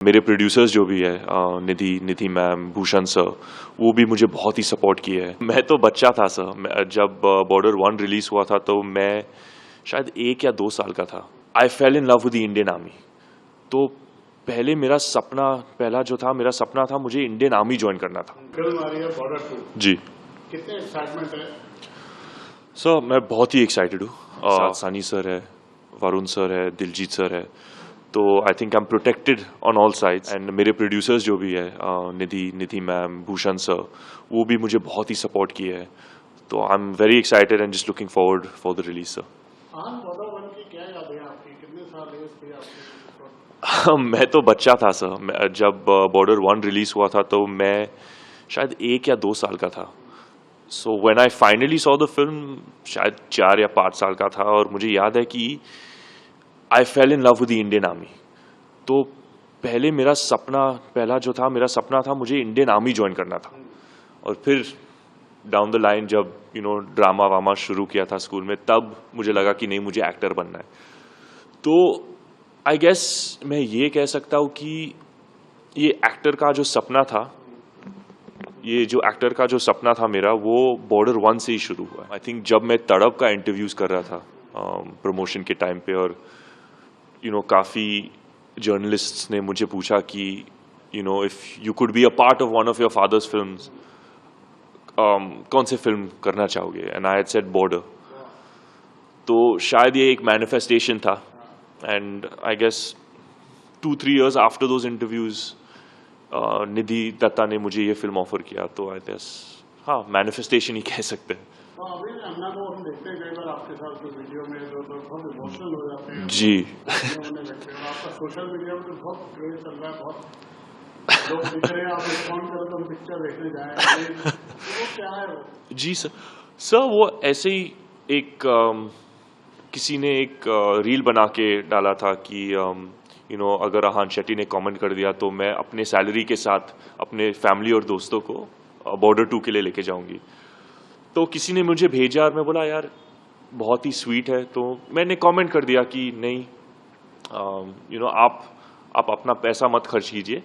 मेरे प्रोड्यूसर्स जो भी है निधि मैम, भूषण सर, वो भी मुझे बहुत ही सपोर्ट किए हैं। मैं तो बच्चा था सर, जब बॉर्डर 1 रिलीज हुआ था तो मैं शायद 1 या 2 साल का था। I fell in love with the Indian army. तो पहला जो था मेरा सपना था, मुझे इंडियन आर्मी ज्वाइन करना था। फिल्म आ रही है बॉर्डर 2। जी कितने एक्साइटमेंट है? सर मैं बहुत ही एक्साइटेड हूँ। सनी सर है, वरुण सर है, दिलजीत सर है, तो I think I am protected on all sides. And मेरे प्रोड्यूसर्स जो भी है निधि मैम, भूषण सर, वो भी मुझे बहुत ही सपोर्ट किए हैं। तो I am very excited and just looking forward for the release sir. Border 1 की क्या याद है आपकी? कितने साल एज थे आपके? मैं तो बच्चा था सर, जब बॉर्डर 1 रिलीज हुआ था तो मैं शायद 1 या 2 साल का था। So when I finally saw the film शायद 4 या 5 साल का था, और मुझे याद है कि I fell in love with the Indian army. तो पहला जो था मेरा सपना था, मुझे इंडियन आर्मी ज्वाइन करना था। और फिर डाउन द लाइन जब ड्रामा वामा शुरू किया था स्कूल में, तब मुझे लगा कि नहीं, मुझे एक्टर बनना है। तो आई गेस मैं ये कह सकता हूँ कि ये एक्टर का जो सपना था मेरा, वो बॉर्डर 1 से ही शुरू हुआ। आई थिंक जब मैं तड़प का इंटरव्यूज कर रहा था प्रमोशन के टाइम पे, और काफी जर्नलिस्ट्स ने मुझे पूछा कि if you could be a part of one of your father's films, कौन से फिल्म करना चाहोगे, and I had said Border. तो शायद ये एक मैनिफेस्टेशन था, and I guess 2-3 years after those interviews Nidhi Dutta ने मुझे ये फिल्म ऑफर किया। तो आई गेस हाँ, मैनिफेस्टेशन ही कह सकते हैं। तो अभी अन्ना को हम देखते हैं कई बार आपके साथ जो वीडियो में जो बहुत इमोशनल हो जाते हैं। जी होने लगते हैं। आपका सोशल मीडिया में तो बहुत क्रेज चल रहा है, बहुत लोग दिख रहे हैं। आप रिस्पॉन्ड करो तो हम पिक्चर देखने जाए, वो क्या है वो? जी सर वो ऐसे ही एक किसी ने एक रील बना के डाला था कि अगर आहान शेट्टी ने कमेंट कर दिया तो मैं अपने सैलरी के साथ अपने फैमिली और दोस्तों को बॉर्डर 2 के लिए लेके जाऊंगी। तो किसी ने मुझे भेजा और मैं बोला यार बहुत ही स्वीट है, तो मैंने कमेंट कर दिया कि नहीं, आप अपना पैसा मत खर्च कीजिए,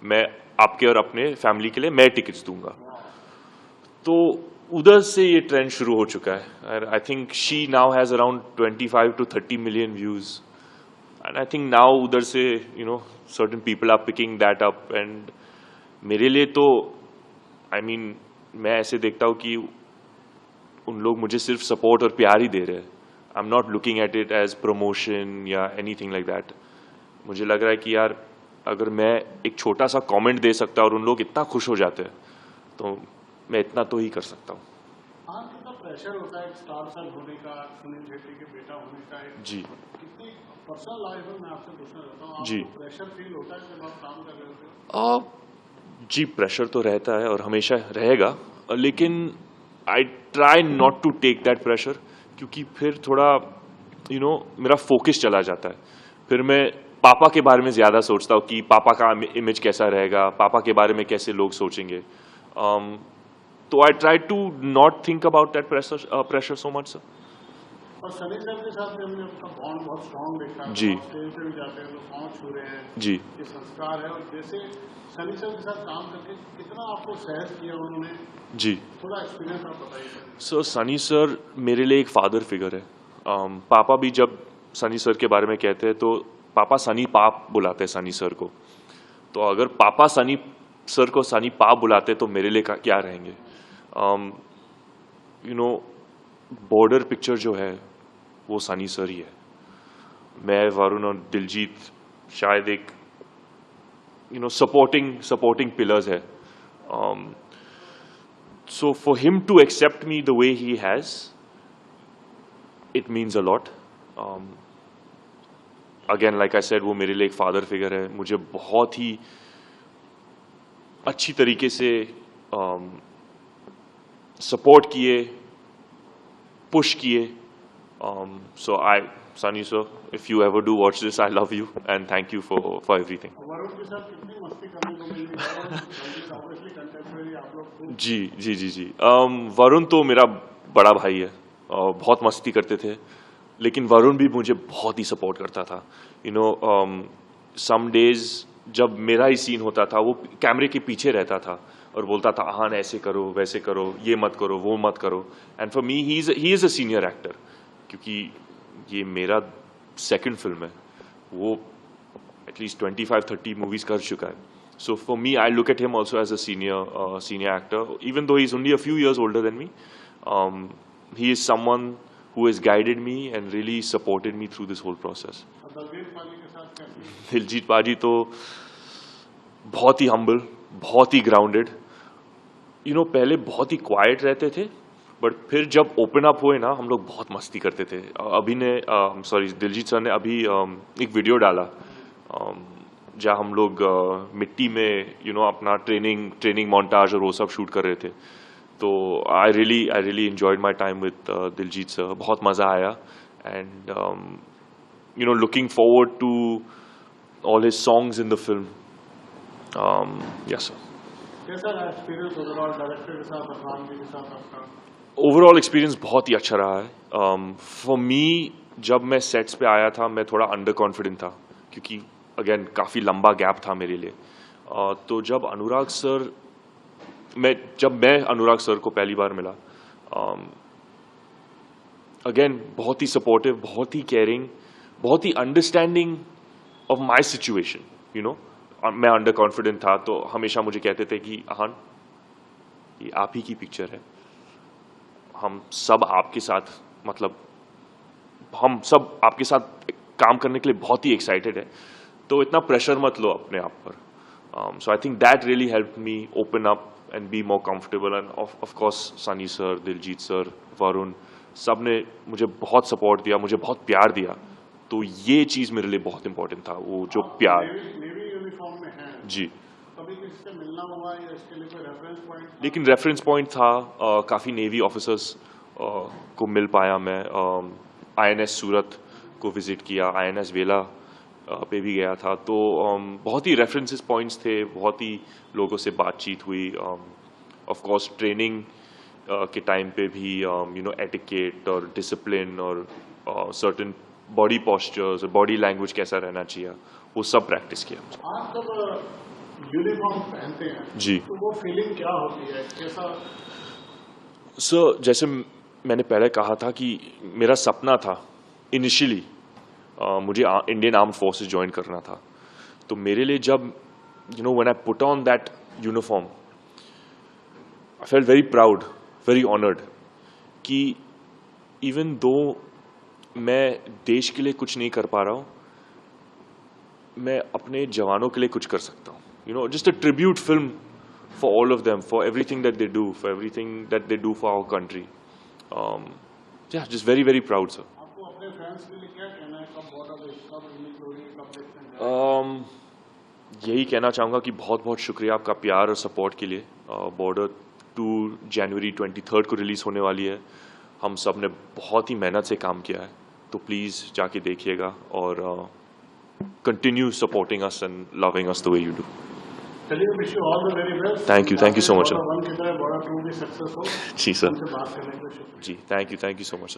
मैं आपके और अपने फैमिली के लिए मैं टिकट्स दूंगा। तो उधर से ये ट्रेंड शुरू हो चुका है। I think she now has around 25 to 30 million views, and I think now उधर से certain people are picking that up. And मेरे लिए तो मैं ऐसे देखता हूँ कि उन लोग मुझे सिर्फ सपोर्ट और प्यार ही दे रहे हैं। I am not looking at it as promotion या एनीथिंग लाइक दैट। मुझे लग रहा है कि यार अगर मैं एक छोटा सा कमेंट दे सकता और उन लोग इतना खुश हो जाते हैं, तो मैं इतना तो ही कर सकता हूँ। हाँ, कितना प्रेशर होता है एक स्टार सन होने का, सुनील शेट्टी के बेटा होने का। जी कितनी पर्सनल लाइफ में मैं आपसे पूछना चाहता हूँ, जी आपको प्रेशर फील होता है जब आप काम कर रहे होते हो? जी प्रेशर तो रहता है और हमेशा रहेगा, लेकिन I try not to take that pressure, क्योंकि फिर थोड़ा मेरा फोकस चला जाता है। फिर मैं पापा के बारे में ज्यादा सोचता हूँ कि पापा का इमेज कैसा रहेगा, पापा के बारे में कैसे लोग सोचेंगे। तो I try to not think about that pressure so much sir. और सनी सर के साथ भी हमने आपका बॉन्ड बहुत स्ट्रॉन्ग देखा है। जी। आप स्टेज पे भी जाते हैं, लोग पाँव छू रहे हैं। जी ये संस्कार है। और जैसे सनी सर के साथ काम करके कितना आपको सहज किया उन्होंने, जी थोड़ा एक्सपीरियंस आप बताइए। सर सनी सर मेरे लिए एक फादर फिगर है। पापा भी जब सनी सर के बारे में कहते हैं तो पापा सनी पाप बुलाते हैं सनी सर को। तो अगर पापा सनी सर को सनी पाप बुलाते तो मेरे लिए क्या रहेंगे। बॉर्डर पिक्चर जो है वो सनी सर ही है। मैं, वरुण और दिलजीत शायद एक सपोर्टिंग पिलर्स है। So for him to accept me the way he has, it means a lot. Again, like I said, वो मेरे लिए एक फादर फिगर है। मुझे बहुत ही अच्छी तरीके से सपोर्ट किए, पुश किए। So Sunny sir, if you ever do watch this, I love you and thank you for everything. Varun के साथ कितनी मस्ती करने को मिली? ऑब्वियसली कंटेम्पररी आप लोग खूब। जी वरुण तो मेरा बड़ा भाई है, बहुत मस्ती करते थे, लेकिन वरुण भी मुझे बहुत ही सपोर्ट करता था। सम डेज जब मेरा ही सीन होता था वो कैमरे के पीछे रहता था और बोलता था आहान ऐसे करो वैसे करो, ये मत करो वो मत करो. And for me he is a senior actor, क्योंकि ये मेरा सेकंड फिल्म है. वो एटलीस्ट 25-30 मूवीज कर चुका है. So for me, I look at him also as a senior actor, even though he's only a few years older than me. He is someone who has guided me and really supported me through this whole process. Diljit पाजी तो बहुत ही humble, बहुत ही grounded. पहले बहुत ही quiet रहते थे, but फिर जब ओपन अप हुए ना, हम लोग बहुत मस्ती करते थे. दिलजीत सर ने अभी एक वीडियो डाला जहाँ हम लोग मिट्टी में अपना ट्रेनिंग मोन्टाज और वो सब शूट कर रहे थे. तो I really enjoyed my time with Diljit sir. बहुत मज़ा आया. And looking forward to all his songs in the film. Yes sir. कैसा रहा एक्सपीरियंस ओवरऑल डायरेक्टर के साथ, अरमान जी के साथ आपका? ओवरऑल एक्सपीरियंस बहुत ही अच्छा रहा है. फॉर मी जब मैं सेट्स पे आया था मैं थोड़ा अंडर कॉन्फिडेंट था, क्योंकि अगेन काफ़ी लंबा गैप था मेरे लिए. तो जब मैं अनुराग सर को पहली बार मिला, अगेन बहुत ही सपोर्टिव, बहुत ही केयरिंग, बहुत ही अंडरस्टैंडिंग ऑफ माय सिचुएशन. मैं अंडर कॉन्फिडेंट था तो हमेशा मुझे कहते थे कि आहान ये आप ही की पिक्चर है, हम सब आपके साथ काम करने के लिए बहुत ही एक्साइटेड है, तो इतना प्रेशर मत लो अपने आप पर. So I think that really help me open up and be more comfortable. And of course Sunny sir, Diljit sir, Varun, सब ने मुझे बहुत सपोर्ट दिया, मुझे बहुत प्यार दिया. तो ये चीज़ मेरे लिए बहुत इंपॉर्टेंट था, वो जो प्यार. नेवी यूनिफॉर्म में है जी. कभी किसी से मिलना हुआ या इसके लिए कोई रेफरेंस पॉइंट? लेकिन रेफरेंस पॉइंट था, काफ़ी नेवी ऑफिसर्स को मिल पाया मैं. INS सूरत को विजिट किया, INS वेला पे भी गया था. तो बहुत ही रेफरेंसेस पॉइंट्स थे, बहुत ही लोगों से बातचीत हुई. ऑफ कोर्स ट्रेनिंग के टाइम पे भी एटिकेट और डिसिप्लिन और सर्टेन बॉडी पोस्चर्स और बॉडी लैंग्वेज कैसा रहना चाहिए, वो सब प्रैक्टिस किया. आप जब यूनिफॉर्म पहनते हैं जी, तो वो फीलिंग क्या होती है, कैसा? सर जैसे मैंने पहले कहा था कि मेरा सपना था इनिशियली मुझे इंडियन आर्म्ड फोर्सेस ज्वाइन करना था. तो मेरे लिए जब when I put on that uniform, I felt very proud, very honoured कि इवन दो मैं देश के लिए कुछ नहीं कर पा रहा हूँ, मैं अपने जवानों के लिए कुछ कर सकता हूँ. Just a tribute film for all of them, for everything that they do, for everything that they do for our country. Just very very proud sir. आपको अपने फैंस के लिए क्या कहना है, कब बॉर्डर कब रिलीज होगी, कब देखते हैं? यही कहना चाहूँगा कि बहुत बहुत शुक्रिया आपका प्यार और सपोर्ट के लिए. बॉर्डर 2 जनवरी 23 को रिलीज़ होने वाली है. हम सब ने बहुत ही मेहनत से काम किया है, तो प्लीज़ जाके देखिएगा और continue supporting us and loving us the way you do. चलिए, wish you all the very best. Thank you so much sir. Border 1 की तरह बॉर्डर 2 भी सक्सेस हो. जी सर. उनसे बात करने के लिए शुक्रिया. जी, thank you so much sir.